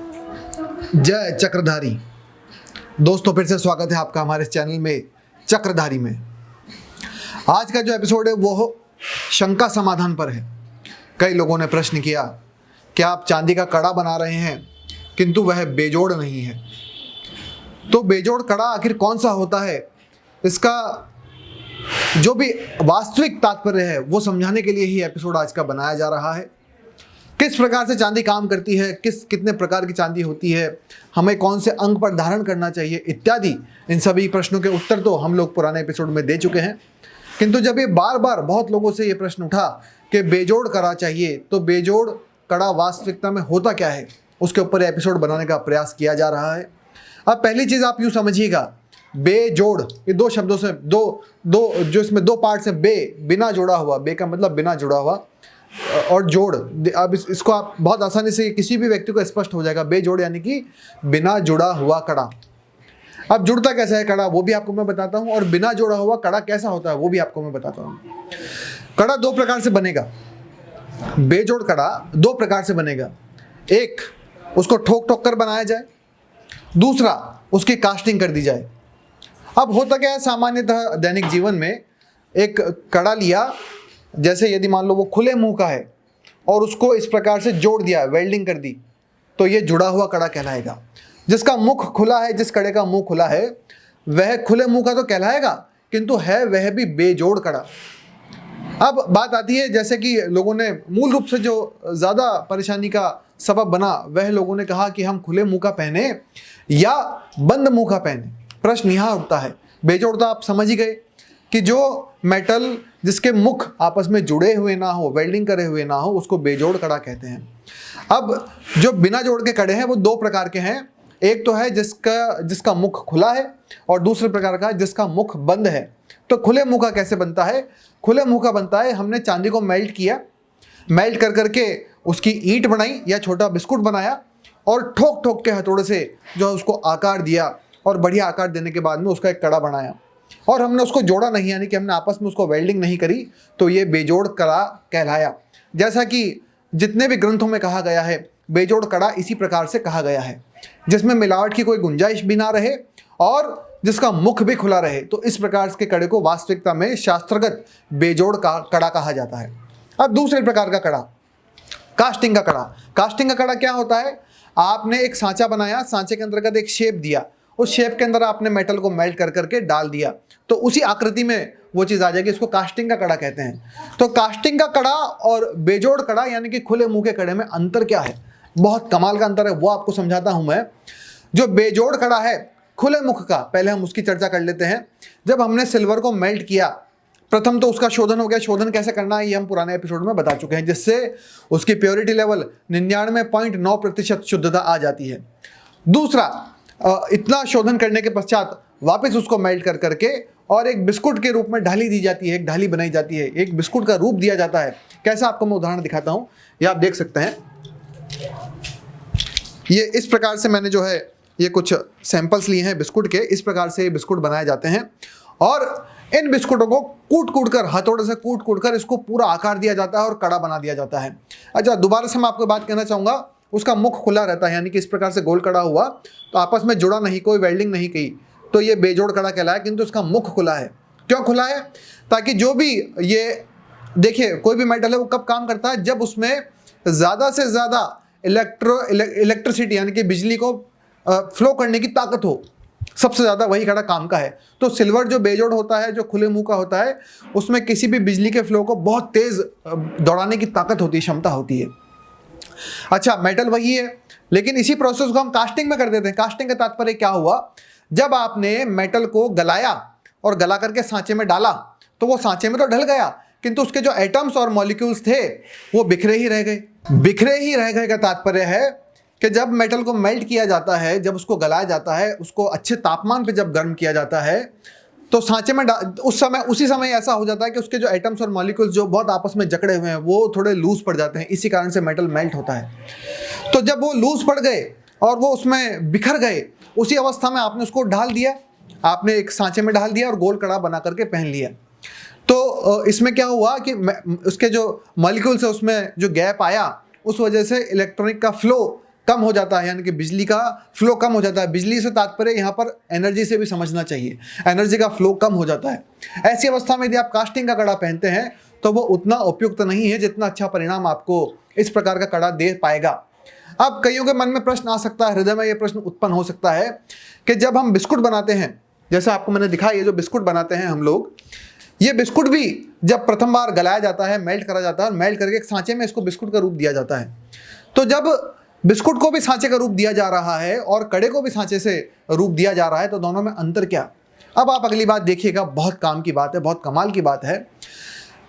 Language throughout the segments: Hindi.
जय चक्रधारी दोस्तों, फिर से स्वागत है आपका हमारे चैनल में चक्रधारी में। आज का जो एपिसोड है वो शंका समाधान पर है। कई लोगों ने प्रश्न किया कि आप चांदी का कड़ा बना रहे हैं किंतु वह बेजोड़ नहीं है, तो बेजोड़ कड़ा आखिर कौन सा होता है, इसका जो भी वास्तविक तात्पर्य है वो समझाने के लिए ही एपिसोड आज का बनाया जा रहा है। किस प्रकार से चांदी काम करती है, कितने प्रकार की चांदी होती है, हमें कौन से अंग पर धारण करना चाहिए इत्यादि, इन सभी प्रश्नों के उत्तर तो हम लोग पुराने एपिसोड में दे चुके हैं। किंतु जब ये बार बार बहुत लोगों से ये प्रश्न उठा कि बेजोड़ कड़ा चाहिए, तो बेजोड़ कड़ा वास्तविकता में होता क्या है, उसके ऊपर एपिसोड बनाने का प्रयास किया जा रहा है। अब पहली चीज़ आप यूँ समझिएगा, बेजोड़ ये दो शब्दों से दो जो इसमें दो पार्ट से बिना जोड़ा हुआ, बे का मतलब बिना जुड़ा हुआ और जोड़। अब इसको आप बहुत आसानी से किसी भी व्यक्ति को स्पष्ट हो जाएगा। बेजोड़ यानी कि बिना जुड़ा हुआ कड़ा। अब जुड़ता कैसा है कड़ा वो भी आपको मैं बताता हूँ, और बिना जोड़ा हुआ कड़ा कैसा होता है वो भी आपको मैं बताता हूँ। कड़ा दो प्रकार से बनेगा, बेजोड़ कड़ा दो प्रकार से बनेगा। एक, उसको ठोक ठोक कर बनाया जाए, दूसरा उसकी कास्टिंग कर दी जाए। अब होता क्या है, सामान्यतः दैनिक जीवन में एक कड़ा लिया, जैसे यदि मान लो वो खुले मुंह का है और उसको इस प्रकार से जोड़ दिया, वेल्डिंग कर दी, तो ये जुड़ा हुआ कड़ा कहलाएगा। जिसका मुख खुला है, जिस कड़े का मुंह खुला है वह खुले मुंह का तो कहलाएगा, किंतु है वह भी बेजोड़ कड़ा। अब बात आती है, जैसे कि लोगों ने मूल रूप से जो ज़्यादा परेशानी का सबब बना, वह लोगों ने कहा कि हम खुले मुंह का पहने या बंद मुंह का पहने। प्रश्न यहाँ उठता है, बेजोड़ तो आप समझ ही गए कि जो मेटल जिसके मुख आपस में जुड़े हुए ना हो, वेल्डिंग करे हुए ना हो, उसको बेजोड़ कड़ा कहते हैं। अब जो बिना जोड़ के कड़े हैं वो दो प्रकार के हैं। एक तो है जिसका मुख खुला है, और दूसरे प्रकार का जिसका मुख बंद है। तो खुले मुंह का कैसे बनता है? खुले मुंह का बनता है, हमने चांदी को मेल्ट किया, मेल्ट कर करके उसकी ईंट बनाई या छोटा बिस्कुट बनाया, और ठोक ठोक के हथौड़े से जो उसको आकार दिया, और बढ़िया आकार देने के बाद में उसका एक कड़ा बनाया, और हमने उसको जोड़ा नहीं, यानी कि हमने आपस में उसको वेल्डिंग नहीं करी, तो ये बेजोड़ कड़ा कहलाया। जैसा कि जितने भी ग्रंथों में कहा गया है, बेजोड़ कड़ा इसी प्रकार से कहा गया है, जिसमें मिलावट की कोई गुंजाइश भी ना रहे और जिसका मुख भी खुला रहे। तो इस प्रकार के कड़े को वास्तविकता में शास्त्रगत बेजोड़ का कड़ा कहा जाता है। अब दूसरे प्रकार का कड़ा, कास्टिंग का कड़ा। कास्टिंग का कड़ा क्या होता है? आपने एक सांचा बनाया, सांचे के अंतर्गत एक शेप दिया, उस शेप के अंदर आपने मेटल को मेल्ट कर करके डाल दिया, तो उसी आकृति में वो चीज़ आ जाएगी। इसको कास्टिंग का कड़ा कहते हैं। तो कास्टिंग का कड़ा और बेजोड़ कड़ा यानी कि खुले मुंह के कड़े में अंतर क्या है? बहुत कमाल का अंतर है, वो आपको समझाता हूं मैं। जो बेजोड़ कड़ा है खुले मुख का, पहले हम उसकी चर्चा कर लेते हैं। जब हमने सिल्वर को मेल्ट किया, प्रथम तो उसका शोधन हो गया। शोधन कैसे करना है ये हम पुराने एपिसोड में बता चुके हैं, जिससे उसकी प्योरिटी लेवल 99.9% शुद्धता आ जाती है। दूसरा, इतना शोधन करने के पश्चात वापस उसको मेल्ट कर करके और एक बिस्कुट के रूप में ढाली दी जाती है, एक ढाली बनाई जाती है, एक बिस्कुट का रूप दिया जाता है। कैसा, आपको मैं उदाहरण दिखाता हूं, ये आप देख सकते हैं। ये इस प्रकार से मैंने जो है ये कुछ सैंपल्स लिए हैं बिस्कुट के। इस प्रकार से ये बिस्कुट बनाए जाते हैं, और इन बिस्कुटों को कूट कूट कर, हथौड़े से कूट कूट कर इसको पूरा आकार दिया जाता है और कड़ा बना दिया जाता है। अच्छा, दोबारा से मैं आपको बात कहना चाहूँगा, उसका मुख खुला रहता है, यानी कि इस प्रकार से गोल कड़ा हुआ, तो आपस में जुड़ा नहीं, कोई वेल्डिंग नहीं की, तो ये बेजोड़ कड़ा कहलाया। किंतु उसका मुख खुला है। क्यों खुला है? ताकि जो भी ये देखिए, कोई भी मेटल है वो कब काम करता है? जब उसमें ज़्यादा से ज़्यादा इलेक्ट्रिसिटी यानी कि बिजली को फ्लो करने की ताकत हो, सबसे ज़्यादा वही कड़ा काम का है। तो सिल्वर जो बेजोड़ होता है, जो खुले मुंह का होता है, उसमें किसी भी बिजली के फ्लो को बहुत तेज़ दौड़ाने की ताकत होती है, क्षमता होती है। अच्छा, मेटल वही है, लेकिन इसी प्रोसेस को हम कास्टिंग में कर देते हैं। कास्टिंग का तात्पर्य क्या हुआ? जब आपने मेटल को गलाया और गला करके सांचे में डाला, तो वो सांचे में तो ढल गया, किंतु उसके जो एटम्स और मॉलिक्यूल्स थे वो बिखरे ही रह गए। बिखरे ही रह गए का तात्पर्य है कि जब मेटल को मेल्ट किया जाता है, जब उसको गलाया जाता है, उसको अच्छे तापमान पे जब गर्म किया जाता है, तो सांचे में उसी समय ऐसा हो जाता है कि उसके जो एटम्स और मॉलिक्यूल्स जो बहुत आपस में जकड़े हुए हैं वो थोड़े लूज पड़ जाते हैं। इसी कारण से मेटल मेल्ट होता है। तो जब वो लूज पड़ गए और वो उसमें बिखर गए, उसी अवस्था में आपने उसको ढाल दिया, आपने एक सांचे में डाल दिया और गोल कड़ा बना करके पहन लिया। तो इसमें क्या हुआ कि उसके जो मॉलिक्यूल्स है उसमें जो गैप आया, उस वजह से इलेक्ट्रॉनिक का फ्लो कम हो जाता है, यानी कि बिजली का फ्लो कम हो जाता है। बिजली से तात्पर्य यहाँ पर एनर्जी से भी समझना चाहिए, एनर्जी का फ्लो कम हो जाता है। ऐसी अवस्था में यदि आप कास्टिंग का कड़ा पहनते हैं तो वो उतना उपयुक्त नहीं है जितना अच्छा परिणाम आपको इस प्रकार का कड़ा दे पाएगा। अब कईयों के मन में प्रश्न आ सकता है, हृदय में ये प्रश्न उत्पन्न हो सकता है कि जब हम बिस्कुट बनाते हैं, जैसे आपको मैंने दिखाया ये जो बिस्कुट बनाते हैं हम लोग, ये बिस्कुट भी जब प्रथम बार गलाया जाता है, मेल्ट करा जाता है, और मेल्ट करके एक सांचे में इसको बिस्कुट का रूप दिया जाता है। तो जब बिस्कुट को भी सांचे का रूप दिया जा रहा है और कड़े को भी सांचे से रूप दिया जा रहा है, तो दोनों में अंतर क्या? अब आप अगली बात देखिएगा, बहुत काम की बात है, बहुत कमाल की बात है।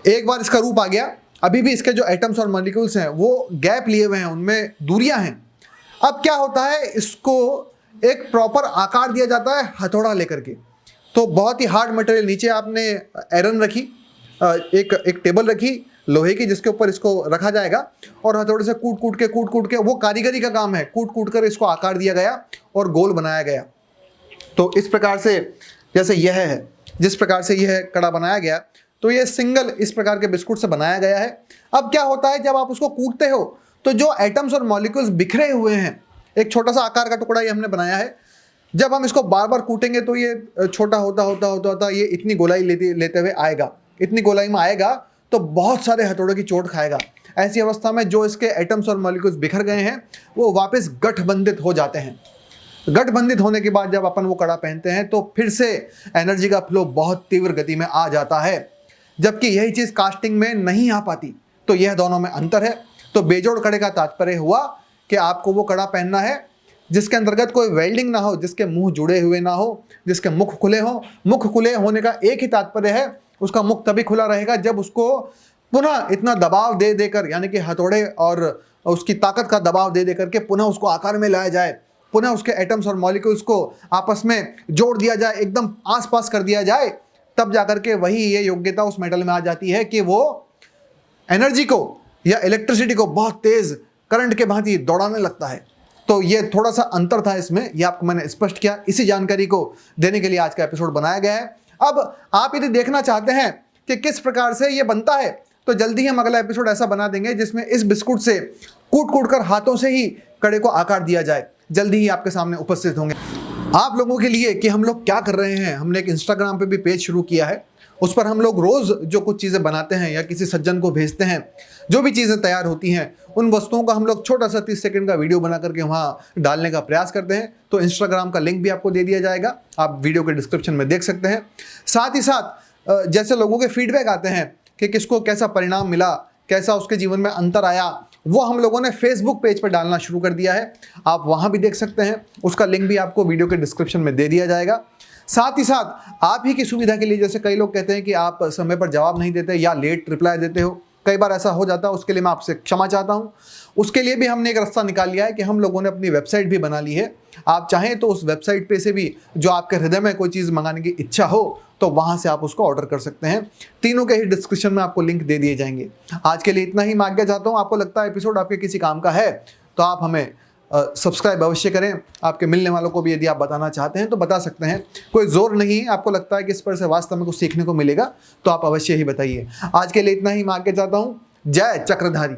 एक बार इसका रूप आ गया, अभी भी इसके जो एटम्स और मॉलिक्यूल्स हैं वो गैप लिए हुए हैं, उनमें दूरियां हैं। अब क्या होता है, इसको एक प्रॉपर आकार दिया जाता है हथौड़ा लेकर के। तो बहुत ही हार्ड मटेरियल, नीचे आपने आयरन रखी, एक टेबल रखी लोहे की जिसके ऊपर इसको रखा जाएगा, और हथौड़े से कूट कूट के, वो कारीगरी का काम है, कूट कर इसको आकार दिया गया और गोल बनाया गया। तो इस प्रकार से जैसे यह है, जिस प्रकार से यह कड़ा बनाया गया, तो ये सिंगल इस प्रकार के बिस्कुट से बनाया गया है। अब क्या होता है, जब आप उसको कूटते हो तो जो एटम्स और मॉलिक्यूल्स बिखरे हुए हैं, एक छोटा सा आकार का टुकड़ा ये हमने बनाया है, जब हम इसको बार बार कूटेंगे तो ये छोटा होता ये इतनी गोलाई लेते हुए आएगा, इतनी गोलाई में आएगा तो बहुत सारे हथौड़ों की चोट खाएगा। ऐसी अवस्था में जो इसके एटम्स और मॉलिक्यूल्स बिखर गए हैं वो वापस गठबंधित हो जाते हैं। गठबंधित होने के बाद जब अपन वो कड़ा पहनते हैं तो फिर से एनर्जी का फ्लो बहुत तीव्र गति में आ जाता है, जबकि यही चीज़ कास्टिंग में नहीं आ पाती। तो यह दोनों में अंतर है। तो बेजोड़ कड़े का तात्पर्य हुआ कि आपको वो कड़ा पहनना है जिसके अंतर्गत कोई वेल्डिंग ना हो, जिसके मुंह जुड़े हुए ना हो, जिसके मुख खुले हो। मुख खुले होने का एक ही तात्पर्य है, उसका मुख तभी खुला रहेगा जब उसको पुनः इतना दबाव दे देकर, यानी कि हथौड़े और उसकी ताकत का दबाव दे देकर के पुनः उसको आकार में लाया जाए, पुनः उसके एटम्स और मॉलिक्यूल्स को आपस में जोड़ दिया जाए, एकदम आसपास कर दिया जाए, तब जाकर के वही ये योग्यता उस मेटल में आ जाती है कि वो एनर्जी को या इलेक्ट्रिसिटी को बहुत तेज करंट के भांति दौड़ाने लगता है। तो ये थोड़ा सा अंतर था इसमें, ये आपको मैंने स्पष्ट किया। इसी जानकारी को देने के लिए आज का एपिसोड बनाया गया है। अब आप यदि देखना चाहते हैं कि किस प्रकार से ये बनता है, तो जल्दी ही हम अगला एपिसोड ऐसा बना देंगे जिसमें इस बिस्कुट से कूट कर हाथों से ही कड़े को आकार दिया जाए। जल्दी ही आपके सामने उपस्थित होंगे। आप लोगों के लिए कि हम लोग क्या कर रहे हैं, हमने एक इंस्टाग्राम पे भी पेज शुरू किया है। उस पर हम लोग रोज़ जो कुछ चीज़ें बनाते हैं या किसी सज्जन को भेजते हैं, जो भी चीज़ें तैयार होती हैं, उन वस्तुओं का हम लोग छोटा सा 30 सेकंड का वीडियो बना करके वहाँ डालने का प्रयास करते हैं। तो इंस्टाग्राम का लिंक भी आपको दे दिया जाएगा, आप वीडियो के डिस्क्रिप्शन में देख सकते हैं। साथ ही साथ जैसे लोगों के फीडबैक आते हैं कि किसको कैसा परिणाम मिला, कैसा उसके जीवन में अंतर आया, वो हम लोगों ने फेसबुक पेज पर डालना शुरू कर दिया है। आप वहाँ भी देख सकते हैं, उसका लिंक भी आपको वीडियो के डिस्क्रिप्शन में दे दिया जाएगा। साथ ही साथ आप ही की सुविधा के लिए, जैसे कई लोग कहते हैं कि आप समय पर जवाब नहीं देते या लेट रिप्लाई देते हो, कई बार ऐसा हो जाता है, उसके लिए मैं आपसे क्षमा चाहता हूं। उसके लिए भी हमने एक रास्ता निकाल लिया है कि हम लोगों ने अपनी वेबसाइट भी बना ली है। आप चाहें तो उस वेबसाइट पे से भी जो आपके हृदय में कोई चीज़ मंगाने की इच्छा हो तो वहाँ से आप उसको ऑर्डर कर सकते हैं। तीनों के ही डिस्क्रिप्शन में आपको लिंक दे दिए जाएंगे। आज के लिए इतना ही। मैं आज्ञा चाहता हूँ। आपको लगता है एपिसोड आपके किसी काम का है तो आप हमें सब्सक्राइब अवश्य करें। आपके मिलने वालों को भी यदि आप बताना चाहते हैं तो बता सकते हैं, कोई जोर नहीं है। आपको लगता है कि इस पर से वास्तव में कुछ सीखने को मिलेगा तो आप अवश्य ही बताइए। आज के लिए इतना ही। मैं आगे जाता हूँ। जय चक्रधारी।